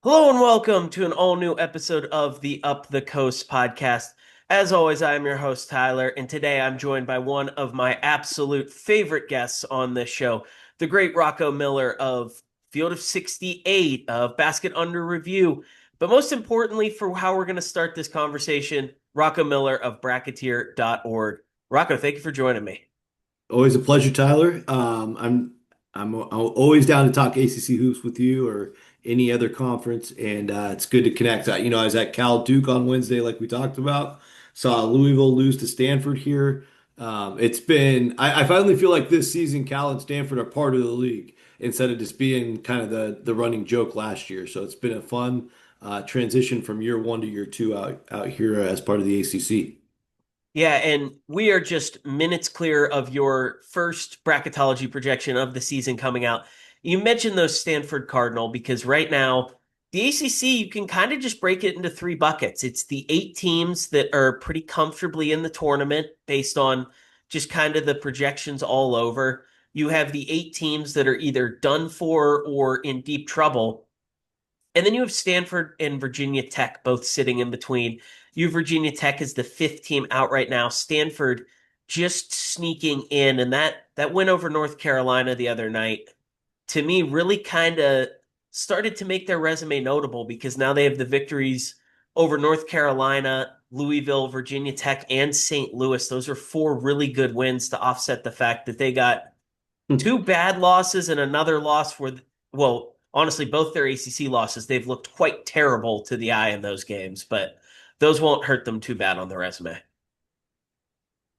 Hello and welcome to an all new episode of the Up the Coast podcast. As always, I am your host, Tyler, and today I'm joined by one of my absolute favorite guests on this show, the great Rocco Miller of Field of 68, of Basket Under Review. But most importantly, for how we're going to start this conversation, Rocco Miller of Bracketeer.org. Rocco, thank you for joining me. Always a pleasure, Tyler. I'm always down to talk ACC hoops with you or any other conference, and it's good to connect. I was at Cal Duke on Wednesday, like we talked about. Saw Louisville lose to Stanford here. I finally feel like this season Cal and Stanford are part of the league instead of just being kind of the running joke last year. So it's been a fun transition from year one to year two out here as part of the ACC. Yeah, and we are just minutes clear of your first bracketology projection of the season coming out. You mentioned those Stanford Cardinal because right now, the ACC, you can kind of just break it into three buckets. It's the eight teams that are pretty comfortably in the tournament based on just kind of the projections all over. You have the eight teams that are either done for or in deep trouble. And then you have Stanford and Virginia Tech both sitting in between. You have Virginia Tech as the fifth team out right now. Stanford just sneaking in, and that win over North Carolina the other night, to me, really kind of started to make their resume notable because now they have the victories over North Carolina, Louisville, Virginia Tech, and St. Louis. Those are four really good wins to offset the fact that they got two bad losses and another loss where, well, honestly, both their ACC losses, they've looked quite terrible to the eye in those games, but those won't hurt them too bad on the resume.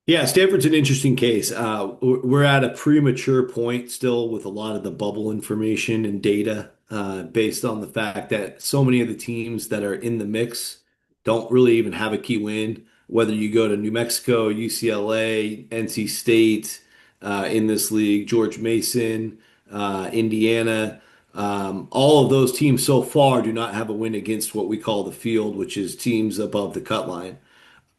Yeah, Stanford's an interesting case. We're at a premature point still with a lot of the bubble information and data based on the fact that so many of the teams that are in the mix don't really even have a key win. Whether you go to New Mexico, UCLA, NC State in this league, George Mason, Indiana, all of those teams so far do not have a win against what we call the field, which is teams above the cut line.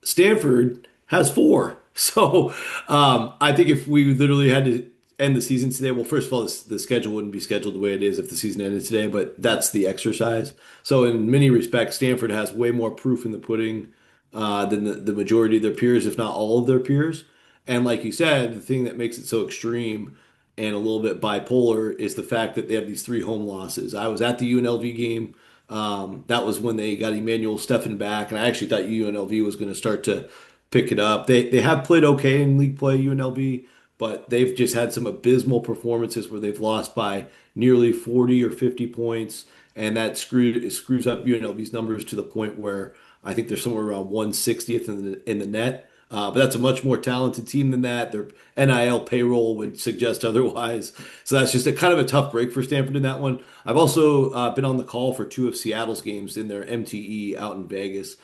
Stanford has four. So I think if we literally had to end the season today, well, first of all, the schedule wouldn't be scheduled the way it is if the season ended today, but that's the exercise. So in many respects, Stanford has way more proof in the pudding than the majority of their peers, if not all of their peers. And like you said, the thing that makes it so extreme and a little bit bipolar is the fact that they have these three home losses. I was at the UNLV game. That was when they got Emmanuel Steffen back, and I actually thought UNLV was going to start to pick it up. They have played okay in league play, UNLV, but they've just had some abysmal performances where they've lost by nearly 40 or 50 points, and that screws up UNLV's numbers to the point where I think they're somewhere around 160th in the net. But that's a much more talented team than that. Their NIL payroll would suggest otherwise. So that's just a kind of a tough break for Stanford in that one. I've also been on the call for two of Seattle's games in their MTE out in Vegas.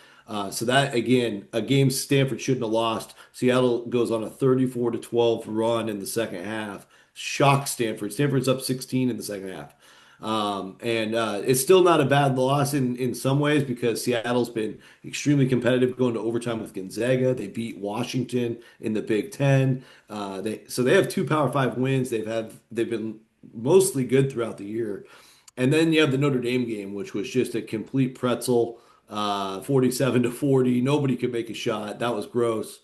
So that again, a game Stanford shouldn't have lost. Seattle goes on a 34 to 12 run in the second half. Shocks Stanford. Stanford's up 16 in the second half. And it's still not a bad loss in some ways because Seattle's been extremely competitive going to overtime with Gonzaga. They beat Washington in the Big Ten. They have two Power Five wins. They've been mostly good throughout the year. And then you have the Notre Dame game, which was just a complete pretzel, 47 to 40. Nobody could make a shot. That was gross.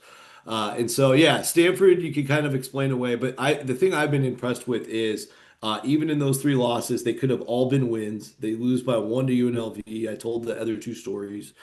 And so, yeah, Stanford, you can kind of explain away. But the thing I've been impressed with is even in those three losses, they could have all been wins. They lose by one to UNLV. I told the other two stories.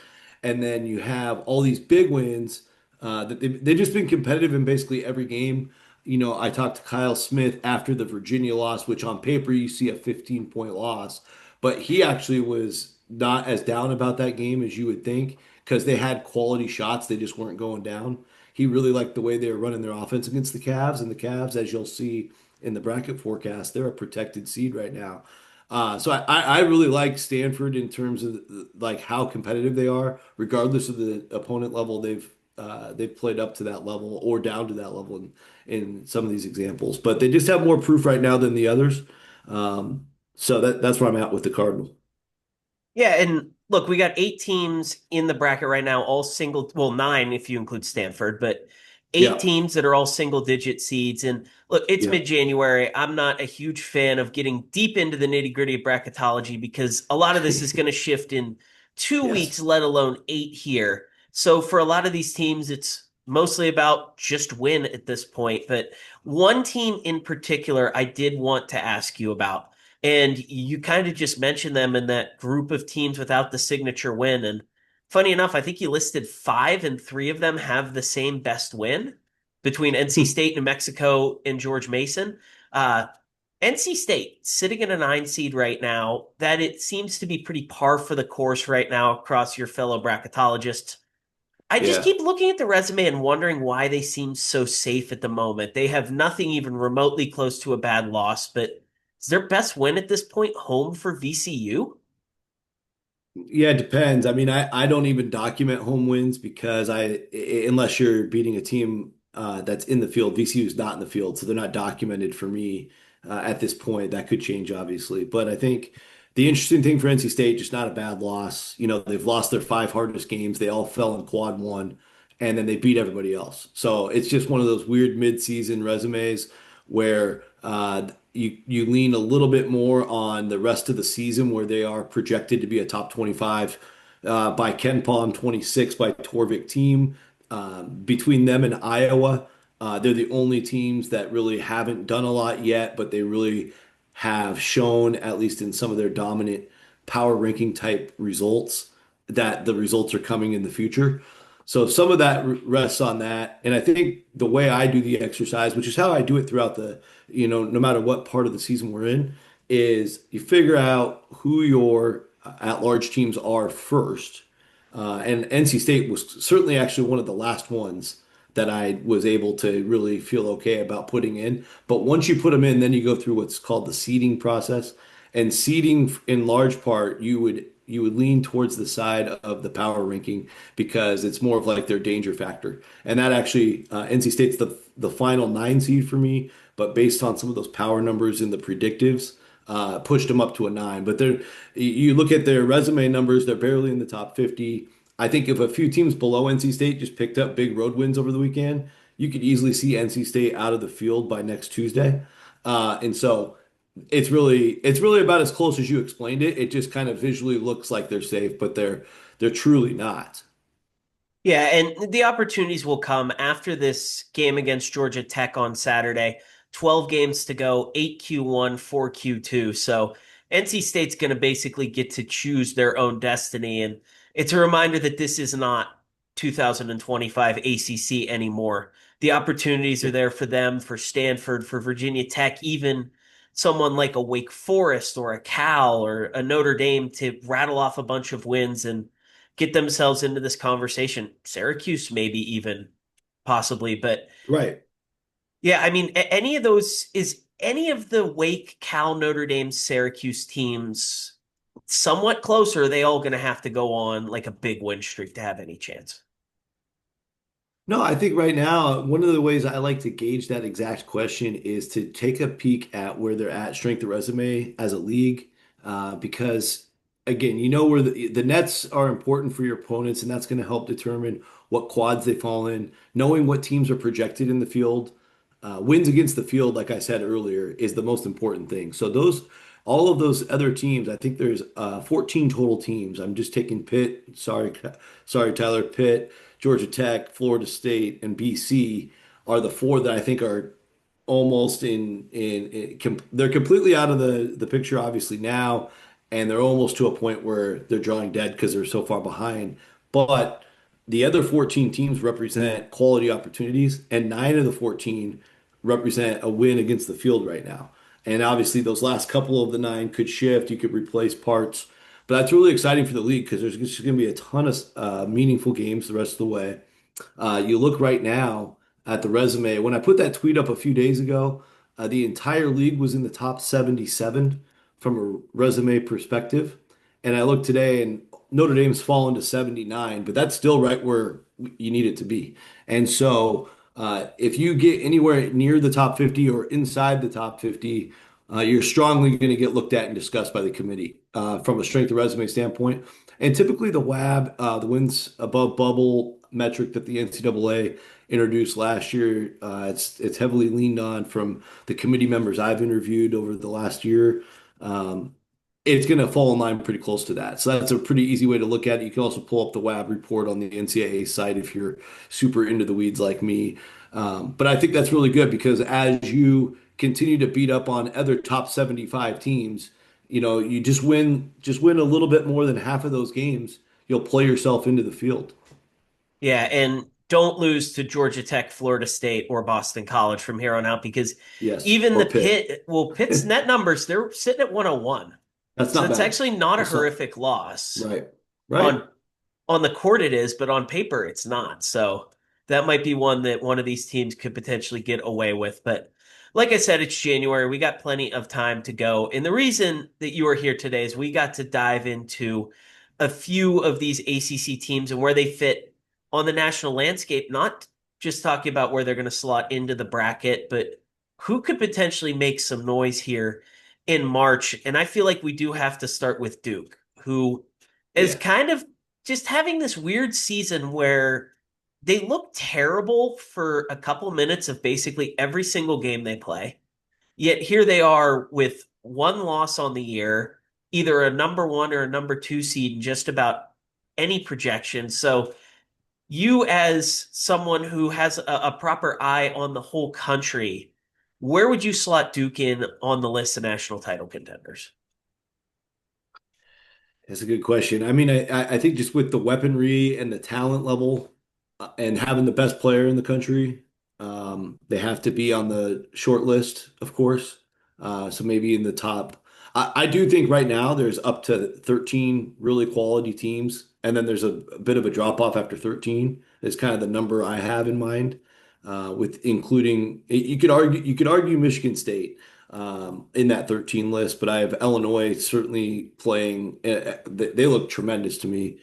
And then you have all these big wins that they've just been competitive in basically every game. I talked to Kyle Smith after the Virginia loss, which on paper you see a 15-point loss, but he actually was not as down about that game as you would think because they had quality shots. They just weren't going down. He really liked the way they were running their offense against the Cavs, and the Cavs, as you'll see in the bracket forecast, they're a protected seed right now. So I really like Stanford in terms of like how competitive they are, regardless of the opponent level they've played up to that level or down to that level in some of these examples. But they just have more proof right now than the others. So that's where I'm at with the Cardinal. Yeah, and look, we got eight teams in the bracket right now, all single, well, nine if you include Stanford, but eight Yeah. teams that are all single digit seeds. And look, it's Yeah. mid-January. I'm not a huge fan of getting deep into the nitty-gritty of bracketology because a lot of this is going to shift in 2 weeks, Yes. let alone 8 here. So for a lot of these teams, it's mostly about just win at this point. But one team in particular, I did want to ask you about. And you kind of just mentioned them in that group of teams without the signature win. And funny enough, I think you listed five, and three of them have the same best win between NC State, New Mexico, and George Mason. Uh, NC State sitting in a 9 seed right now. That it seems to be pretty par for the course right now across your fellow bracketologists. I just Yeah. keep looking at the resume and wondering why they seem so safe at the moment. They have nothing even remotely close to a bad loss, but is their best win at this point home for VCU? Yeah, it depends. I mean, I don't even document home wins because unless you're beating a team that's in the field, VCU is not in the field, so they're not documented for me at this point. That could change, obviously. But I think the interesting thing for NC State, just not a bad loss. You know, they've lost their five hardest games. They all fell in quad one, and then they beat everybody else. So it's just one of those weird mid-season resumes where you lean a little bit more on the rest of the season where they are projected to be a top 25 by Ken Palm, 26 by Torvik team. Between them and Iowa, they're the only teams that really haven't done a lot yet, but they really have shown, at least in some of their dominant power ranking type results, that the results are coming in the future. So some of that rests on that. And I think the way I do the exercise, which is how I do it throughout no matter what part of the season we're in, is you figure out who your at-large teams are first. And NC State was certainly actually one of the last ones that I was able to really feel okay about putting in. But once you put them in, then you go through what's called the seeding process. And seeding, in large part, you would lean towards the side of the power ranking because it's more of like their danger factor. And that actually, NC State's the final 9 seed for me, but based on some of those power numbers in the predictives, pushed them up to a 9. But you look at their resume numbers, they're barely in the top 50. I think if a few teams below NC State just picked up big road wins over the weekend, you could easily see NC State out of the field by next Tuesday. And so it's really about as close as you explained it. It just kind of visually looks like they're safe, but they're truly not. Yeah, and the opportunities will come after this game against Georgia Tech on Saturday. 12 games to go, 8Q1, 4Q2. So NC State's going to basically get to choose their own destiny. And it's a reminder that this is not 2025 ACC anymore. The opportunities are there for them, for Stanford, for Virginia Tech, even someone like a Wake Forest or a Cal or a Notre Dame to rattle off a bunch of wins and get themselves into this conversation. Syracuse, maybe even possibly, but Right. yeah, I mean, any of those is any of the Wake, Cal, Notre Dame, Syracuse teams somewhat closer? Are they all going to have to go on like a big win streak to have any chance? No, I think right now, one of the ways I like to gauge that exact question is to take a peek at where they're at strength of resume as a league. Because again, you know where the nets are important for your opponents, and that's going to help determine what quads they fall in. Knowing what teams are projected in the field, wins against the field, like I said earlier, is the most important thing. So all of those other teams, I think there's 14 total teams. I'm just taking Pitt. Sorry, Tyler. Pitt, Georgia Tech, Florida State, and BC are the four that I think are almost they're completely out of the picture obviously now, and they're almost to a point where they're drawing dead because they're so far behind. But the other 14 teams represent quality opportunities, and 9 of the 14 represent a win against the field right now. And obviously, those last couple of the 9 could shift. You could replace parts, but that's really exciting for the league because there's just going to be a ton of meaningful games the rest of the way. You look right now at the resume. When I put that tweet up a few days ago, the entire league was in the top 77 from a resume perspective. And I look today and Notre Dame's fallen to 79, but that's still right where you need it to be. And so if you get anywhere near the top 50 or inside the top 50, you're strongly going to get looked at and discussed by the committee from a strength of resume standpoint. And typically the WAB, the wins above bubble metric that the NCAA introduced last year. It's heavily leaned on from the committee members I've interviewed over the last year. Um, it's going to fall in line pretty close to that. So that's a pretty easy way to look at it. You can also pull up the WAB report on the NCAA site if you're super into the weeds like me. But I think that's really good because as you continue to beat up on other top 75 teams, you just win a little bit more than half of those games, you'll play yourself into the field. Yeah, and don't lose to Georgia Tech, Florida State, or Boston College from here on out because Yes, even the or Pitt. Pitt's net numbers, they're sitting at 101. That's So not it's bad. actually not a That's not horrific loss. right. Right. On on the court it is, but on paper it's not. So that might be one that one of these teams could potentially get away with. But like I said, it's January. We got plenty of time to go. And the reason that you are here today is we got to dive into a few of these ACC teams and where they fit on the national landscape, not just talking about where they're going to slot into the bracket, but who could potentially make some noise here in March. And I feel like we do have to start with Duke, who is Yeah. kind of just having this weird season where they look terrible for a couple minutes of basically every single game they play. Yet here they are with one loss on the year, either a number one or a number two seed in just about any projection. So, you, as someone who has a proper eye on the whole country, where would you slot Duke in on the list of national title contenders? That's a good question. I mean, I think just with the weaponry and the talent level and having the best player in the country, they have to be on the short list, of course. So maybe in the top. I do think right now there's up to 13 really quality teams, and then there's a bit of a drop off after 13 is kind of the number I have in mind, with including you could argue Michigan State in that 13 list, but I have Illinois certainly playing. They look tremendous to me.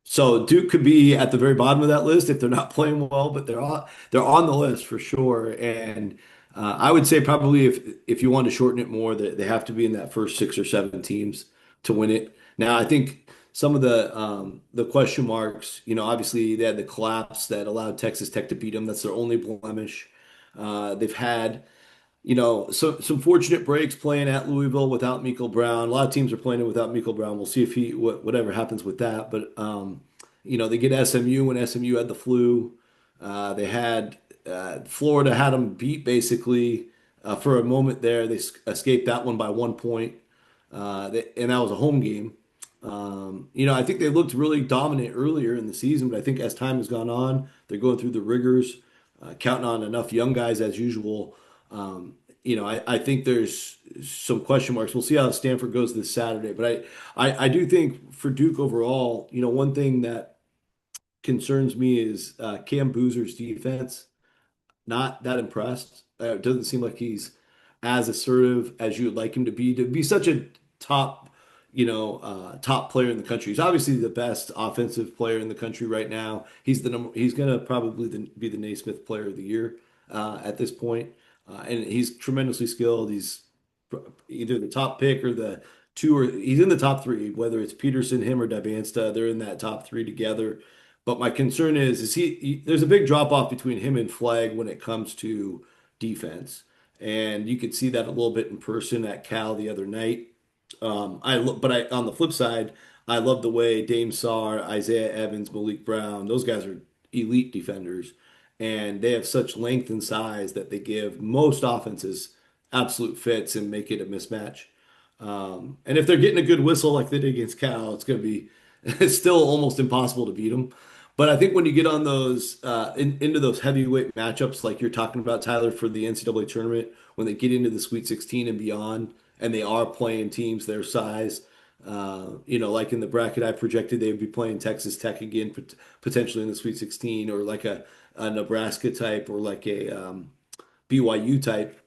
So Duke could be at the very bottom of that list if they're not playing well, but they're on the list for sure. And I would say probably if you want to shorten it more, that they have to be in that first 6 or 7 teams to win it. Now, I think some of the question marks, obviously they had the collapse that allowed Texas Tech to beat them. That's their only blemish. They've had some fortunate breaks playing at Louisville without Miko Brown. A lot of teams are playing it without Miko Brown. We'll see if whatever happens with that. But they get SMU when SMU had the flu. They had Florida had them beat basically for a moment there. They escaped that one by 1 point, and that was a home game. I think they looked really dominant earlier in the season, but I think as time has gone on, they're going through the rigors, counting on enough young guys as usual. I think there's some question marks. We'll see how Stanford goes this Saturday, but I do think for Duke overall, one thing that concerns me is Cam Boozer's defense. Not that impressed. It doesn't seem like he's as assertive as you would like him to be such a top, top player in the country. He's obviously the best offensive player in the country right now. He's gonna probably be the Naismith Player of the Year at this point. And he's tremendously skilled. He's either the top pick or the two, or he's in the top three, whether it's Peterson, him, or Dabansta, they're in that top three together. But my concern is there's a big drop off between him and Flag when it comes to defense. And you could see that a little bit in person at Cal the other night. On the flip side, I love the way Dame Sarr, Isaiah Evans, Malik Brown, those guys are elite defenders, and they have such length and size that they give most offenses absolute fits and make it a mismatch. And if they're getting a good whistle like they did against Cal, it's going to be it's still almost impossible to beat them. But I think when you get on those into those heavyweight matchups, like you're talking about, Tyler, for the NCAA tournament, when they get into the Sweet 16 and beyond, and they are playing teams their size, like in the bracket I projected, they would be playing Texas Tech again, potentially in the Sweet 16, or like a Nebraska type, or like a BYU type.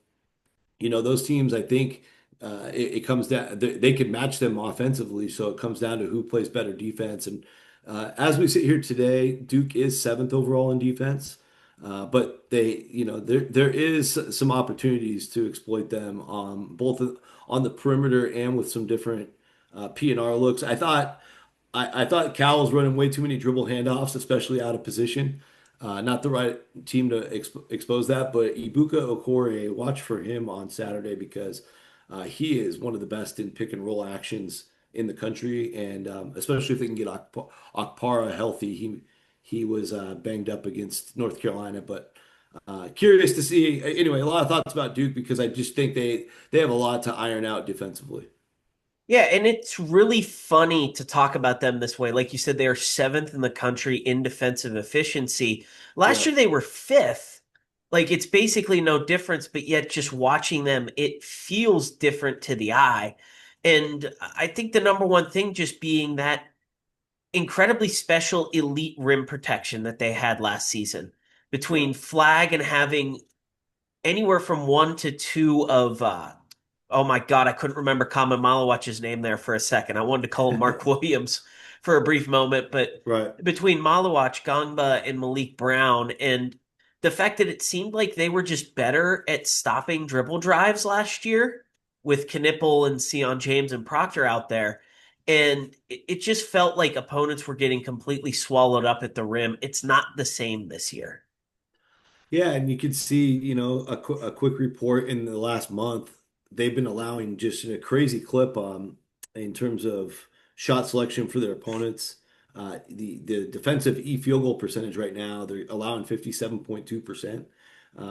Those teams, I think it comes down, they could match them offensively. So it comes down to who plays better defense. And as we sit here today, Duke is seventh overall in defense. But there is some opportunities to exploit them both on the perimeter and with some different P&R looks. I thought Cal was running way too many dribble handoffs, especially out of position. Not the right team to expose that, but Ibuka Okore, watch for him on Saturday because he is one of the best in pick and roll actions in the country, and especially if they can get Okpara healthy. He was banged up against North Carolina, but curious to see. Anyway, a lot of thoughts about Duke because I just think they have a lot to iron out defensively. Yeah, and it's really funny to talk about them this way. Like you said, they are seventh in the country in defensive efficiency. Last Yeah. year they were fifth. Like it's basically no difference, but yet just watching them, it feels different to the eye. And I think the number one thing just being that incredibly special elite rim protection that they had last season Yeah. between flag and having anywhere from one to two of oh my God, I couldn't remember Kama Malawach's name there for a second. I wanted to call him Mark Williams for a brief moment, but Right. between Malawach, Gangba, and Malik Brown, and the fact that it seemed like they were just better at stopping dribble drives last year with Knipple and Sion James and Proctor out there. And it just felt like opponents were getting completely swallowed up at the rim. It's not the same this year. Yeah, and you could see, a quick report in the last month. They've been allowing just a crazy clip in terms of shot selection for their opponents. The defensive field goal percentage right now, they're allowing 57.2%,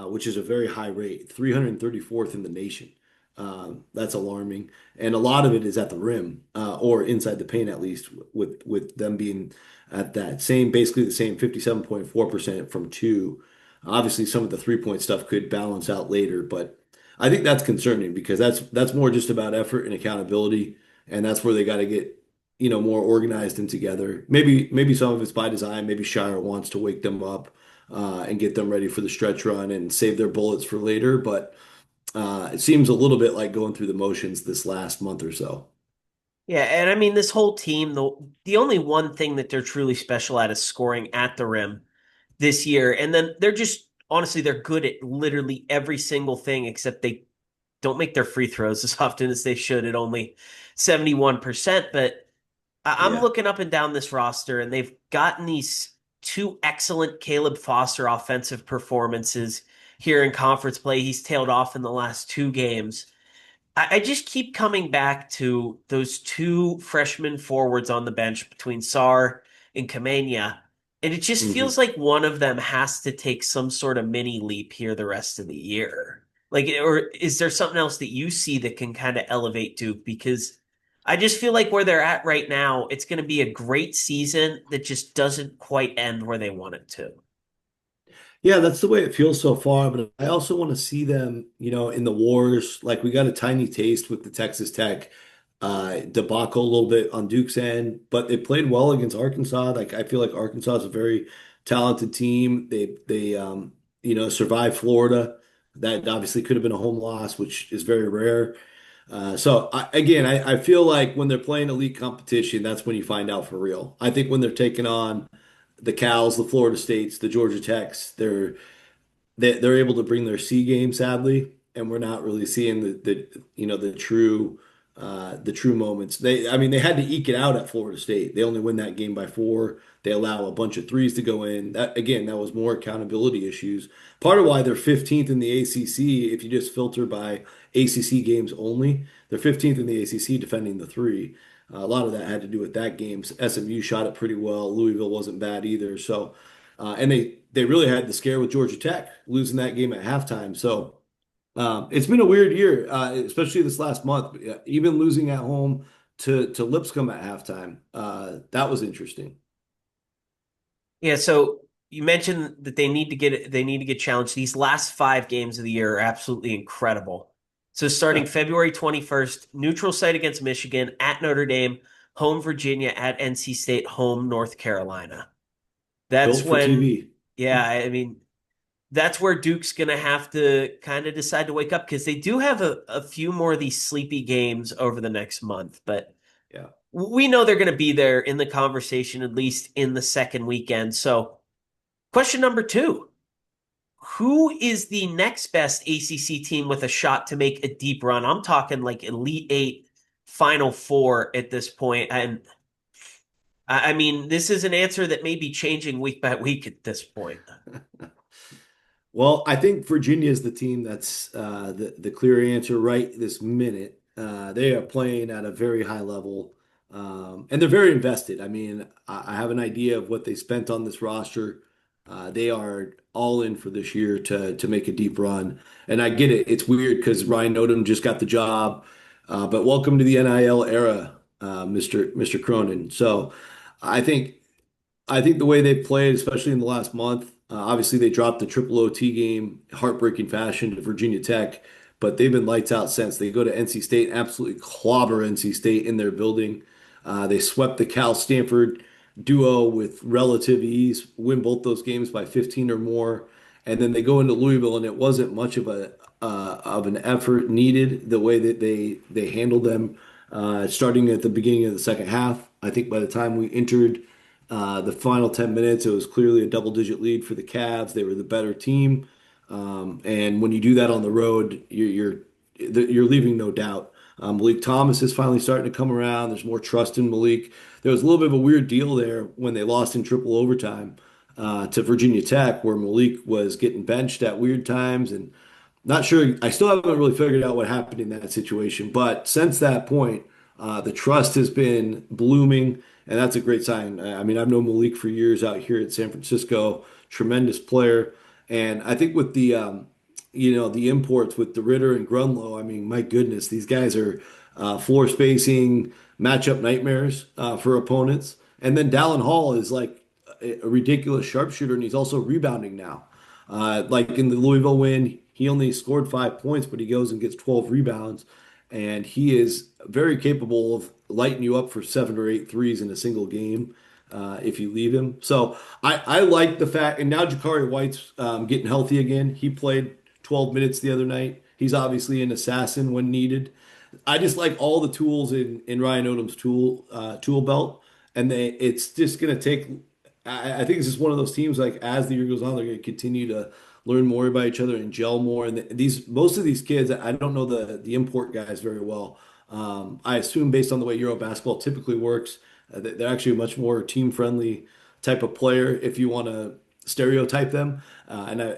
which is a very high rate, 334th in the nation. That's alarming. And a lot of it is at the rim, or inside the paint at least, with them being at that same, basically the same 57.4% from two. Obviously, some of the 3-point stuff could balance out later, but I think that's concerning because that's more just about effort and accountability, and that's where they got to get, more organized and together. Maybe some of it's by design. Maybe Shire wants to wake them up and get them ready for the stretch run and save their bullets for later, but it seems a little bit like going through the motions this last month or so. Yeah, and I mean this whole team, the only one thing that they're truly special at is scoring at the rim this year. And then they're just honestly they're good at literally every single thing except they don't make their free throws as often as they should at only 71%. But I'm Yeah. looking up and down this roster and they've gotten these two excellent Caleb Foster offensive performances here in conference play. He's tailed off in the last two games. I just keep coming back to those two freshman forwards on the bench between Sar and Kamenia. And it just feels hmm like one of them has to take some sort of mini leap here the rest of the year. Like, or is there something else that you see that can kind of elevate Duke? Because I just feel like where they're at right now, it's going to be a great season that just doesn't quite end where they want it to. Yeah, that's the way it feels so far. But I also want to see them, in the wars. Like we got a tiny taste with the Texas Tech debacle a little bit on Duke's end, but they played well against Arkansas. Like I feel like Arkansas is a very talented team. They survived Florida. That obviously could have been a home loss, which is very rare. I feel like when they're playing elite competition, that's when you find out for real. I think when they're taking on the Cals, the Florida States, the Georgia Techs, they're able to bring their C game, sadly, and we're not really seeing the true moments. I mean, they had to eke it out at Florida State. They only win that game by four. They allow a bunch of threes to go in. That was more accountability issues. Part of why they're 15th in the ACC, if you just filter by ACC games only, they're 15th in the ACC defending the three. A lot of that had to do with that game. SMU shot it pretty well. Louisville wasn't bad either. So, and they really had the scare with Georgia Tech losing that game at halftime. So it's been a weird year, especially this last month. Even losing at home to Lipscomb at halftime, that was interesting. Yeah, so you mentioned that they need to get challenged. These last five games of the year are absolutely incredible. So starting Yeah, February 21st, neutral site against Michigan, at Notre Dame, home Virginia, at NC State, home North Carolina. That's built for when, TV. yeah, I mean, that's where Duke's gonna have to kind of decide to wake up because they do have a few more of these sleepy games over the next month, but Yeah. we know they're going to be there in the conversation, at least in the second weekend. So, question number two: who is the next best ACC team with a shot to make a deep run? I'm talking like Elite Eight, Final Four at this point. And I mean, this is an answer that may be changing week by week at this point. Well, I think Virginia is the team that's the clear answer right this minute. They are playing at a very high level, and they're very invested. I mean, I have an idea of what they spent on this roster. They are all in for this year to make a deep run, and I get it. It's weird because Ryan Odom just got the job, but welcome to the NIL era, Mr. Cronin. So, I think. I think the way they've played, especially in the last month, obviously they dropped the triple OT game, heartbreaking fashion to Virginia Tech, but they've been lights out since. They go to NC State, absolutely clobber NC State in their building. They swept the Cal Stanford duo with relative ease, win both those games by 15 or more, and then they go into Louisville, and it wasn't much of an effort needed the way that they handled them, starting at the beginning of the second half. I think by the time we entered the final 10 minutes, it was clearly a double-digit lead for the Cavs. They were the better team. And when you do that on the road, you're leaving no doubt. Malik Thomas is finally starting to come around. There's more trust in Malik. There was a little bit of a weird deal there when they lost in triple overtime to Virginia Tech, where Malik was getting benched at weird times, and not sure. I still haven't really figured out what happened in that situation. But since that point, the trust has been blooming, and that's a great sign. I mean, I've known Malik for years out here at San Francisco, tremendous player. And I think with the imports with DeRidder and Grunlow, I mean, my goodness, these guys are floor spacing, matchup nightmares for opponents. And then Dallin Hall is like a ridiculous sharpshooter, and he's also rebounding now. Like in the Louisville win, he only scored 5 points, but he goes and gets 12 rebounds. And he is very capable of lighting you up for 7 or 8 threes in a single game if you leave him. So I like the fact, and now Jakari White's getting healthy again. He played 12 minutes the other night. He's obviously an assassin when needed. I just like all the tools in Ryan Odom's tool belt, and it's just going to take. I think it's just one of those teams. Like as the year goes on, they're going to continue to learn more about each other and gel more. And these most of these kids, I don't know the import guys very well. I assume based on the way Euro basketball typically works, they're actually a much more team friendly type of player. If you want to stereotype them,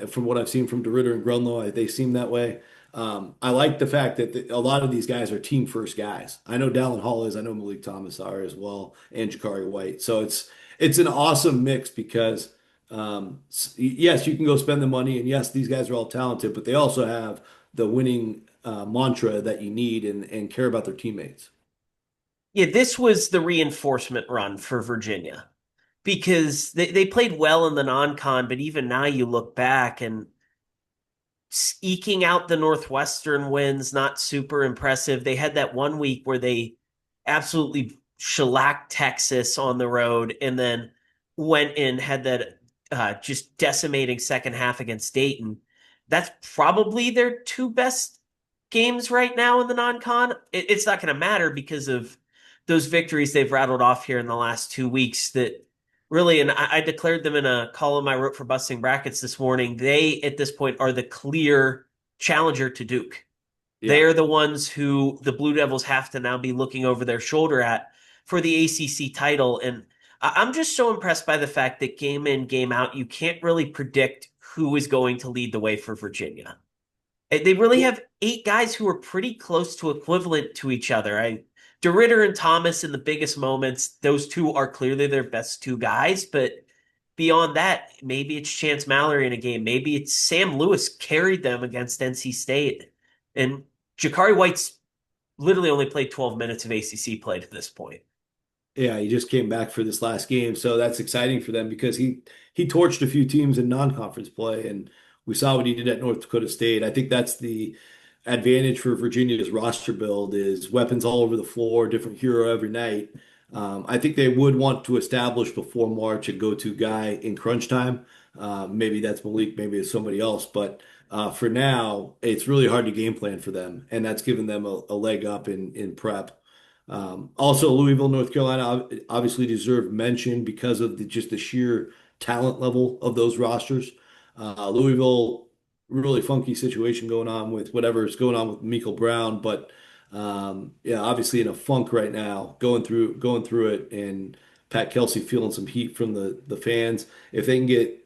from what I've seen from DeRidder and Grunlow, they seem that way. I like the fact that a lot of these guys are team first guys. I know Dallin Hall is, I know Malik Thomas are as well, and Jakari White. So it's an awesome mix because yes, you can go spend the money, and yes, these guys are all talented, but they also have the winning mantra that you need and care about their teammates. Yeah, this was the reinforcement run for Virginia because they played well in the non-con, but even now you look back and eking out the Northwestern wins, not super impressive. They had that one week where they absolutely shellacked Texas on the road and then went and had that just decimating second half against Dayton. That's probably their two best games right now in the non-con. It's not going to matter because of those victories they've rattled off here in the last 2 weeks that really, and I declared them in a column I wrote for Busting Brackets this morning. They, at this point, are the clear challenger to Duke. Yeah. They're the ones who the Blue Devils have to now be looking over their shoulder at for the ACC title. And I'm just so impressed by the fact that game in, game out, you can't really predict who is going to lead the way for Virginia. They really have 8 guys who are pretty close to equivalent to each other. DeRidder and Thomas in the biggest moments, those two are clearly their best 2 guys. But beyond that, maybe it's Chance Mallory in a game. Maybe it's Sam Lewis carried them against NC State. And Jakari White's literally only played 12 minutes of ACC play to this point. Yeah, he just came back for this last game, so that's exciting for them because he torched a few teams in non-conference play, and we saw what he did at North Dakota State. I think that's the advantage for Virginia's roster build is weapons all over the floor, different hero every night. I think they would want to establish before March a go-to guy in crunch time. Maybe that's Malik, maybe it's somebody else, but for now, it's really hard to game plan for them, and that's given them a leg up in prep. Also, Louisville, North Carolina obviously deserve mention because of just the sheer talent level of those rosters. Louisville, really funky situation going on with whatever is going on with Michael Brown, but yeah, obviously in a funk right now, going through it, and Pat Kelsey feeling some heat from the fans. If they can get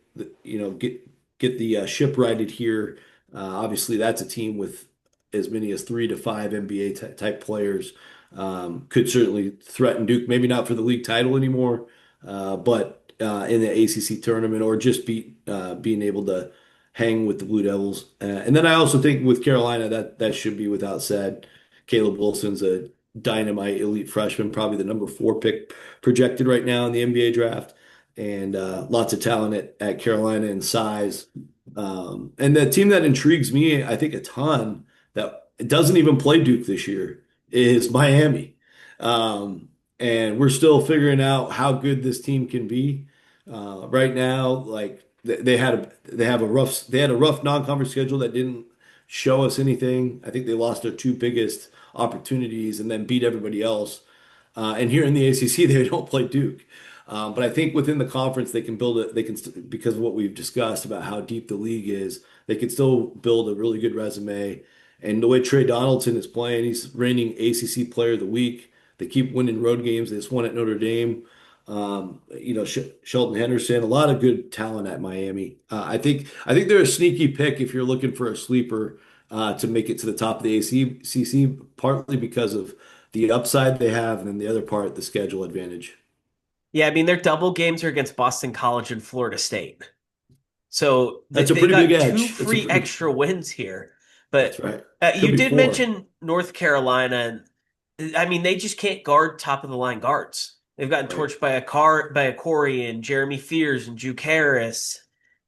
get the ship righted here, obviously that's a team with as many as 3 to 5 NBA type players. Could certainly threaten Duke, maybe not for the league title anymore, but in the ACC tournament or just being able to hang with the Blue Devils. And then I also think with Carolina that should be without said. Caleb Wilson's a dynamite elite freshman, probably the number 4 pick projected right now in the NBA draft, and lots of talent at Carolina and size. And the team that intrigues me, I think, a ton that doesn't even play Duke this year is Miami. And we're still figuring out how good this team can be. Right now, like they had a rough non-conference schedule that didn't show us anything. I think they lost their 2 biggest opportunities and then beat everybody else. And here in the ACC, they don't play Duke. But I think within the conference, they can build it. They can, because of what we've discussed about how deep the league is, they can still build a really good resume. And the way Trey Donaldson is playing, he's reigning ACC Player of the Week. They keep winning road games. They just won at Notre Dame. Shelton Henderson, a lot of good talent at Miami. I think they're a sneaky pick if you're looking for a sleeper to make it to the top of the ACC, partly because of the upside they have, and then the other part, the schedule advantage. Yeah, I mean, their double games are against Boston College and Florida State. So That's a they've pretty big got two edge. free extra wins here. But That's right. Could you be did 4. mention North Carolina. And I mean, they just can't guard top of the line guards. They've gotten Right. torched by a Corey and Jeremy Fears and Juke Harris.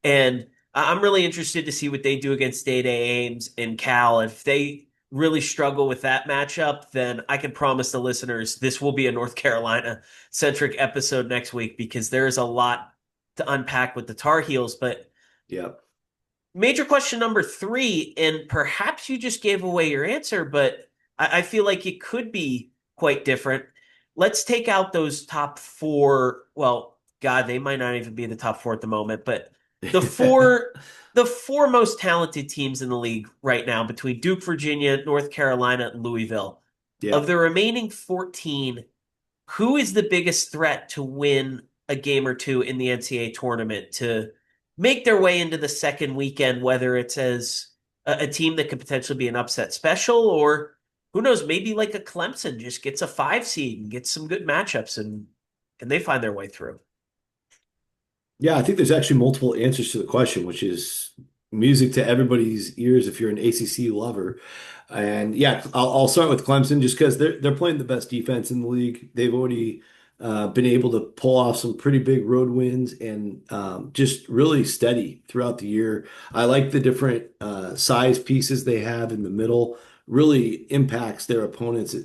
And I'm really interested to see what they do against Day Ames and Cal. If they really struggle with that matchup, then I can promise the listeners this will be a North Carolina centric episode next week because there is a lot to unpack with the Tar Heels. But Yep. major question number 3, and perhaps you just gave away your answer, but I feel like it could be quite different. Let's take out those top 4. Well, God, they might not even be the top 4 at the moment, but the four the 4 most talented teams in the league right now between Duke, Virginia, North Carolina, and Louisville. Of Yep. the remaining 14, who is the biggest threat to win a game or two in the NCAA tournament to make their way into the second weekend, whether it's as a team that could potentially be an upset special or who knows, maybe like a Clemson just gets a 5 seed and gets some good matchups and they find their way through. Yeah, I think there's actually multiple answers to the question, which is music to everybody's ears if you're an ACC lover. And yeah, I'll start with Clemson just because they're playing the best defense in the league. They've already been able to pull off some pretty big road wins and just really steady throughout the year. I like the different size pieces they have in the middle. Really impacts their opponent's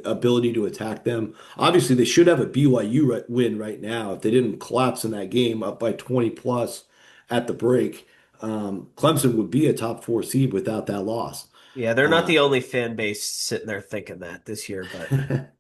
ability to attack them. Obviously, they should have a BYU win right now if they didn't collapse in that game up by 20 plus at the break. Clemson would be a top 4 seed without that loss. Yeah, they're not Uh, the only fan base sitting there thinking that this year, but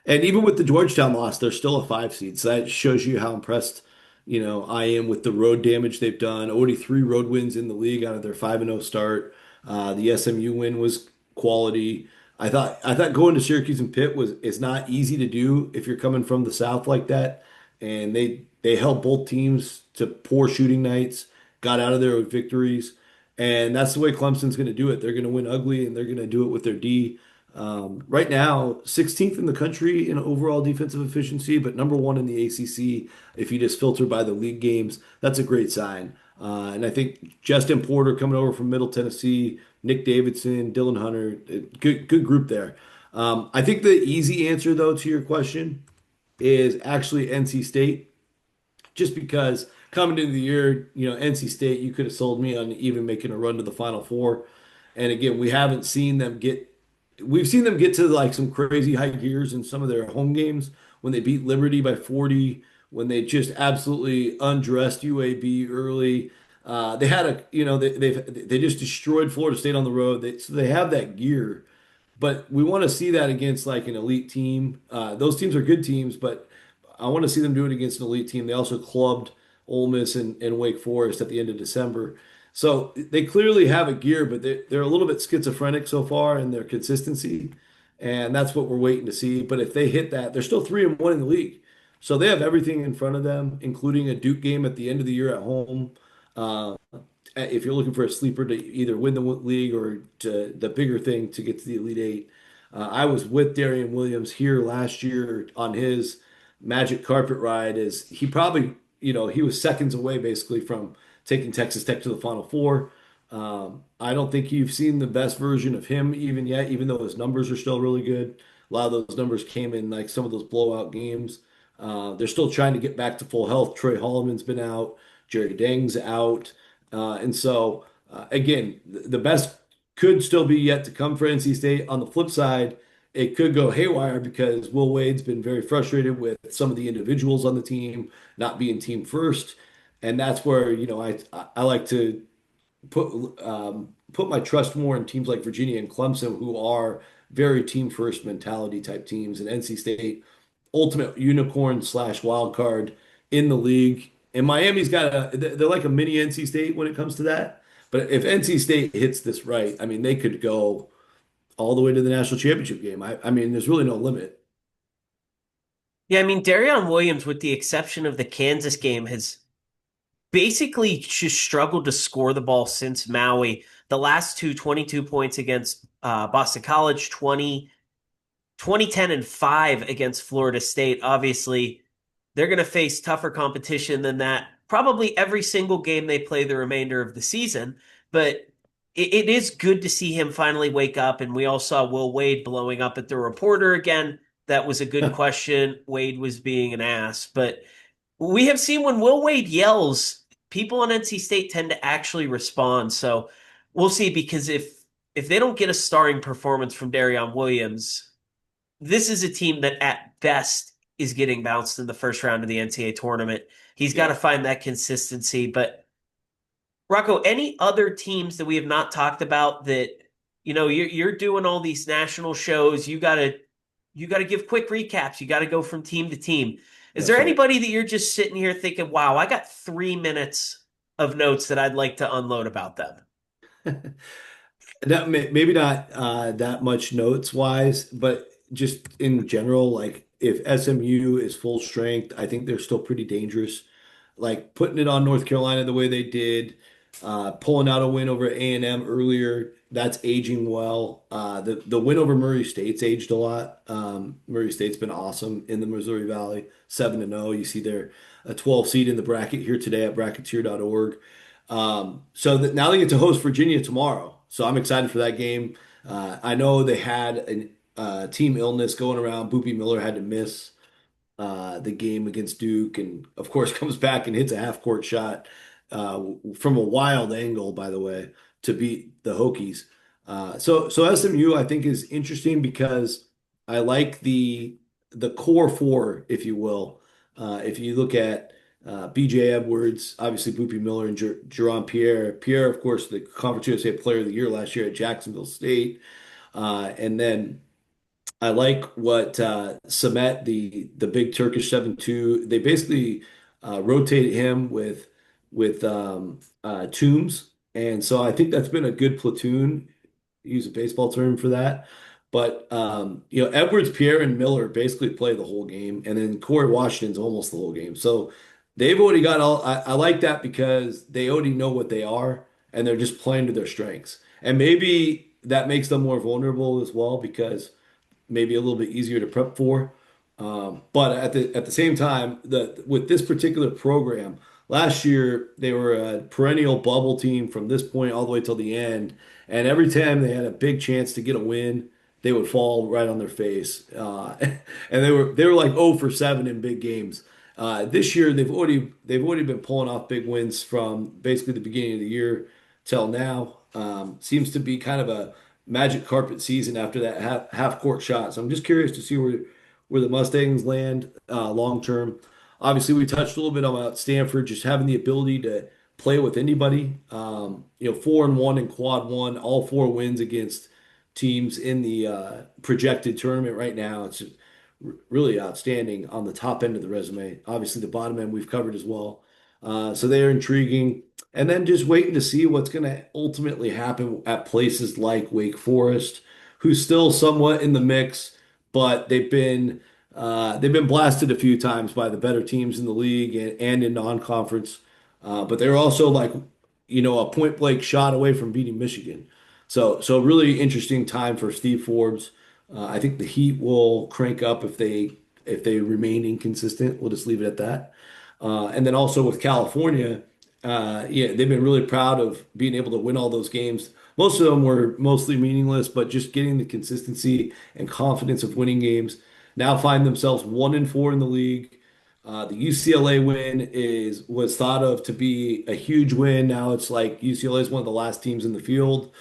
And even with the Georgetown loss, they're still a 5 seed. So that shows you how impressed, I am with the road damage they've done. Already 3 road wins in the league out of their 5-0 start. The SMU win was quality. I thought going to Syracuse and Pitt is not easy to do if you're coming from the South like that. And they held both teams to poor shooting nights, got out of there with victories. And that's the way Clemson's going to do it. They're going to win ugly and they're going to do it with their D. Right now, 16th in the country in overall defensive efficiency, but number 1 in the ACC. If you just filter by the league games, that's a great sign. And I think Justin Porter coming over from Middle Tennessee, Nick Davidson, Dylan Hunter, good group there. I think the easy answer though to your question is actually NC State just because coming into the year, NC State, you could have sold me on even making a run to the Final Four. And again, we've seen them get to like some crazy high gears in some of their home games when they beat Liberty by 40, when they just absolutely undressed UAB early. They had they just destroyed Florida State on the road. So they have that gear. But we want to see that against like an elite team. Those teams are good teams, but I want to see them do it against an elite team. They also clubbed Ole Miss and Wake Forest at the end of December. So they clearly have a gear, but they're a little bit schizophrenic so far in their consistency. And that's what we're waiting to see. But if they hit that, they're still 3-1 in the league. So they have everything in front of them, including a Duke game at the end of the year at home. Uh, if you're looking for a sleeper to either win the league or to the bigger thing to get to the Elite Eight, I was with Darian Williams here last year on his magic carpet ride. As he probably, he was seconds away basically from taking Texas Tech to the Final Four. I don't think you've seen the best version of him even yet, even though his numbers are still really good. A lot of those numbers came in like some of those blowout games. They're still trying to get back to full health. Troy Holloman's been out, Jerry Dang's out. Again, the best could still be yet to come for NC State. On the flip side, it could go haywire because Will Wade's been very frustrated with some of the individuals on the team not being team first. And that's where, I like to put my trust more in teams like Virginia and Clemson, who are very team first mentality type teams, and NC State, ultimate unicorn slash wild card in the league. And Miami's got they're like a mini NC State when it comes to that. But if NC State hits this right, I mean, they could go all the way to the national championship game. I mean, there's really no limit. Yeah, I mean, Darion Williams, with the exception of the Kansas game, has basically just struggled to score the ball since Maui. The last two, 22 points against Boston College, 2010 and 5 against Florida State. Obviously, they're going to face tougher competition than that probably every single game they play the remainder of the season. But it is good to see him finally wake up. And we all saw Will Wade blowing up at the reporter again. That was a good question. Wade was being an ass. But we have seen when Will Wade yells, people on NC State tend to actually respond. So we'll see, because if they don't get a starring performance from Darion Williams, this is a team that at best is getting bounced in the first round of the NCAA tournament. He's got Yeah. to find that consistency. But Rocco, any other teams that we have not talked about that, you're doing all these national shows, you got to give quick recaps. You got to go from team to team. Is there That's right. anybody that you're just sitting here thinking, "Wow, I got 3 minutes of notes that I'd like to unload about them"? Maybe not that much notes wise, but just in general, like if SMU is full strength, I think they're still pretty dangerous. Like putting it on North Carolina the way they did, pulling out a win over A&M earlier, that's aging well. The win over Murray State's aged a lot. Murray State's been awesome in the Missouri Valley, 7-0. You see they're a 12 seed in the bracket here today at bracketeer.org. So that now they get to host Virginia tomorrow. So I'm excited for that game. I know they had a team illness going around. Boopy Miller had to miss the game against Duke, and of course comes back and hits a half court shot from a wild angle, by the way, to beat the Hokies. So SMU I think is interesting because I like the core four, if you will. If you look at BJ Edwards, obviously Boopy Miller and Jerome Pierre. Pierre, of course, the Conference USA Player of the Year last year at Jacksonville State. And then I like what Samet, the big Turkish 7-2. They basically rotated him with Toombs, and so I think that's been a good platoon. Use a baseball term for that. But Edwards, Pierre, and Miller basically play the whole game, and then Corey Washington's almost the whole game. So they've already got all. I like that because they already know what they are, and they're just playing to their strengths. And maybe that makes them more vulnerable as well because maybe a little bit easier to prep for. But at the same time, with this particular program, last year they were a perennial bubble team from this point all the way till the end, and every time they had a big chance to get a win, they would fall right on their face. And they were like 0 for 7 in big games. This year they've already been pulling off big wins from basically the beginning of the year till now. Seems to be kind of a magic carpet season after that half court shot. So I'm just curious to see where the Mustangs land long term. Obviously, we touched a little bit about Stanford just having the ability to play with anybody. 4-1 in quad one, all four wins against teams in the projected tournament right now. It's really outstanding on the top end of the resume. Obviously, the bottom end we've covered as well. So they are intriguing. And then just waiting to see what's going to ultimately happen at places like Wake Forest, who's still somewhat in the mix, but they've been They've been blasted a few times by the better teams in the league and in non-conference, but they're also like, a point blank shot away from beating Michigan. So really interesting time for Steve Forbes. I think the Heat will crank up if they remain inconsistent. We'll just leave it at that. And then also with California, yeah, they've been really proud of being able to win all those games. Most of them were mostly meaningless, but just getting the consistency and confidence of winning games. Now find themselves 1-4 in the league. The UCLA win was thought of to be a huge win. Now it's like UCLA is one of the last teams in the field.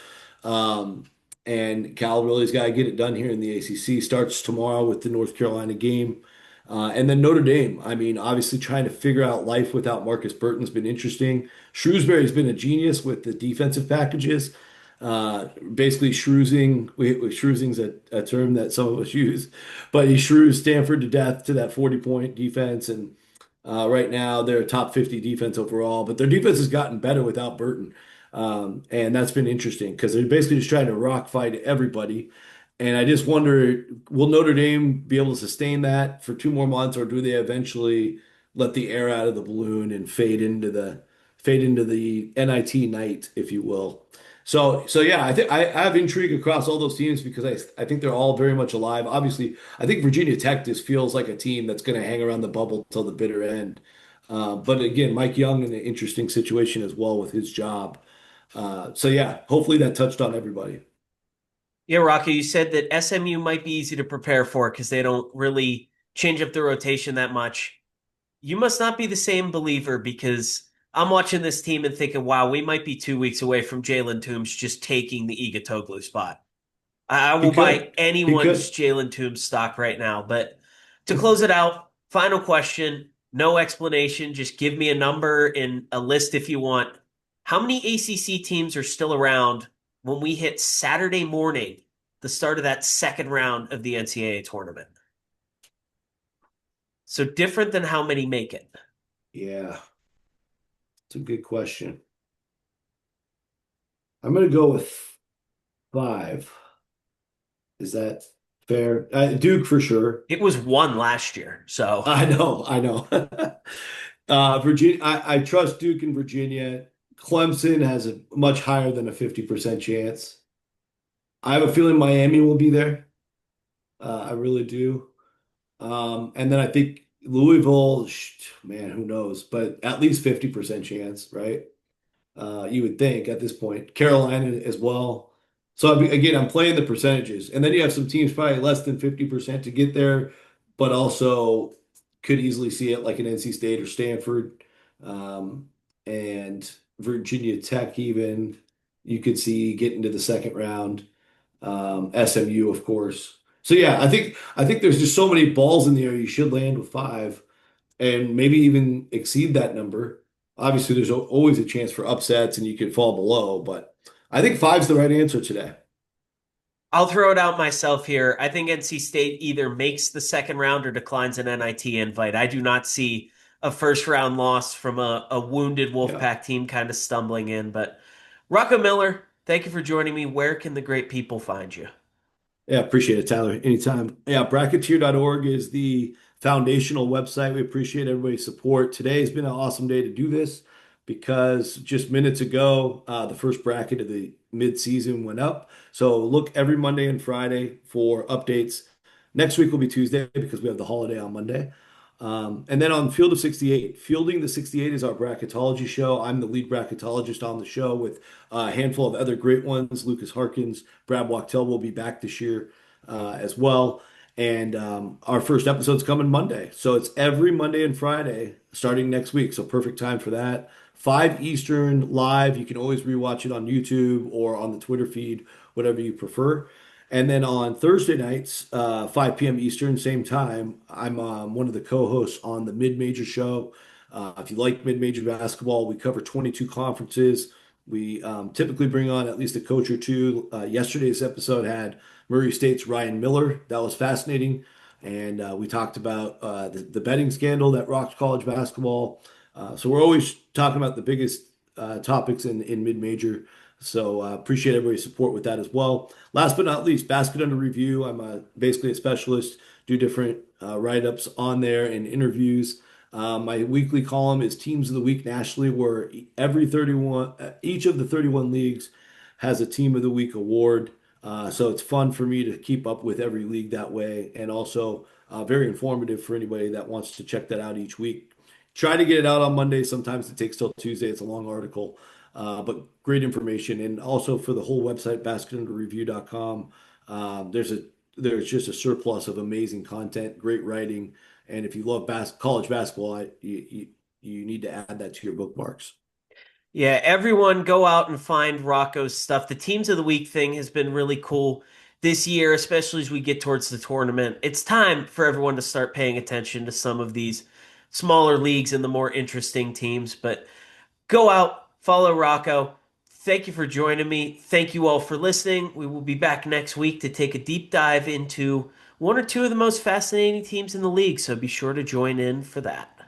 Um, and Cal really's got to get it done here in the ACC. Starts tomorrow with the North Carolina game. And then Notre Dame. I mean, obviously trying to figure out life without Marcus Burton's been interesting. Shrewsbury's been a genius with the defensive packages. Basically, shreuzing's a term that some of us use, but he shrews Stanford to death to that 40-point defense. And right now, they're a top 50 defense overall, but their defense has gotten better without Burton. And that's been interesting because they're basically just trying to rock fight everybody. And I just wonder, will Notre Dame be able to sustain that for 2 more months, or do they eventually let the air out of the balloon and fade into the NIT night, if you will? So yeah, I think I have intrigue across all those teams because I think they're all very much alive. Obviously, I think Virginia Tech just feels like a team that's going to hang around the bubble till the bitter end. But again, Mike Young in an interesting situation as well with his job. So yeah, hopefully that touched on everybody. Yeah, Rocky, you said that SMU might be easy to prepare for because they don't really change up the rotation that much. You must not be the same believer because I'm watching this team and thinking, wow, we might be 2 weeks away from Jalen Toombs just taking the Igatoglu spot. I He will buy could. He anyone's could. Jalen Toombs stock right now. But to close it out, final question, no explanation. Just give me a number and a list if you want. How many ACC teams are still around when we hit Saturday morning, the start of that second round of the NCAA tournament? So different than how many make it. Yeah, it's a good question. I'm gonna go with 5. Is that fair? Duke for sure. It was one last year. So I know, I know. Virginia, I trust Duke and Virginia. Clemson has a much higher than a 50% chance. I have a feeling Miami will be there. I really do. And then I think Louisville, man, who knows? But at least 50% chance, right? You would think at this point. Carolina as well. So again, I'm playing the percentages. And then you have some teams probably less than 50% to get there, but also could easily see it like an NC State or Stanford, and Virginia Tech even. You could see getting to the second round. SMU, of course. So yeah, I think there's just so many balls in the air. You should land with 5 and maybe even exceed that number. Obviously, there's always a chance for upsets and you could fall below, but I think 5's the right answer today. I'll throw it out myself here. I think NC State either makes the second round or declines an NIT invite. I do not see a first round loss from a wounded Yeah. Wolfpack team kind of stumbling in. But Rocco Miller, thank you for joining me. Where can the great people find you? Yeah, appreciate it, Tyler. Anytime. Yeah, bracketeer.org is the foundational website. We appreciate everybody's support. Today has been an awesome day to do this because just minutes ago, the first bracket of the mid-season went up. So look every Monday and Friday for updates. Next week will be Tuesday because we have the holiday on Monday. And then on Field of 68, Fielding the 68 is our bracketology show. I'm the lead bracketologist on the show with a handful of other great ones. Lucas Harkins, Brad Wachtel will be back this year as well. And our first episode's coming Monday. So it's every Monday and Friday starting next week. So perfect time for that. 5 Eastern live. You can always rewatch it on YouTube or on the Twitter feed, whatever you prefer. And then on Thursday nights, 5 p.m. Eastern, same time, I'm one of the co-hosts on the Mid-Major Show. If you like mid-major basketball, we cover 22 conferences. We typically bring on at least a coach or two. Yesterday's episode had Murray State's Ryan Miller. That was fascinating. And we talked about the betting scandal that rocked college basketball. So we're always talking about the biggest topics in mid-major. So appreciate everybody's support with that as well. Last but not least, Basket Under Review. I'm basically a specialist, do different write-ups on there and interviews. My weekly column is Teams of the Week nationally, where each of the 31 leagues has a Team of the Week award. So it's fun for me to keep up with every league that way, and also very informative for anybody that wants to check that out each week. Try to get it out on Monday. Sometimes it takes till Tuesday. It's a long article, but great information. And also for the whole website, basketunderreview.com, there's just a surplus of amazing content, great writing. And if you love college basketball, you need to add that to your bookmarks. Yeah, everyone go out and find Rocco's stuff. The teams of the week thing has been really cool this year, especially as we get towards the tournament. It's time for everyone to start paying attention to some of these smaller leagues and the more interesting teams. But go out, follow Rocco. Thank you for joining me. Thank you all for listening. We will be back next week to take a deep dive into one or two of the most fascinating teams in the league. So be sure to join in for that.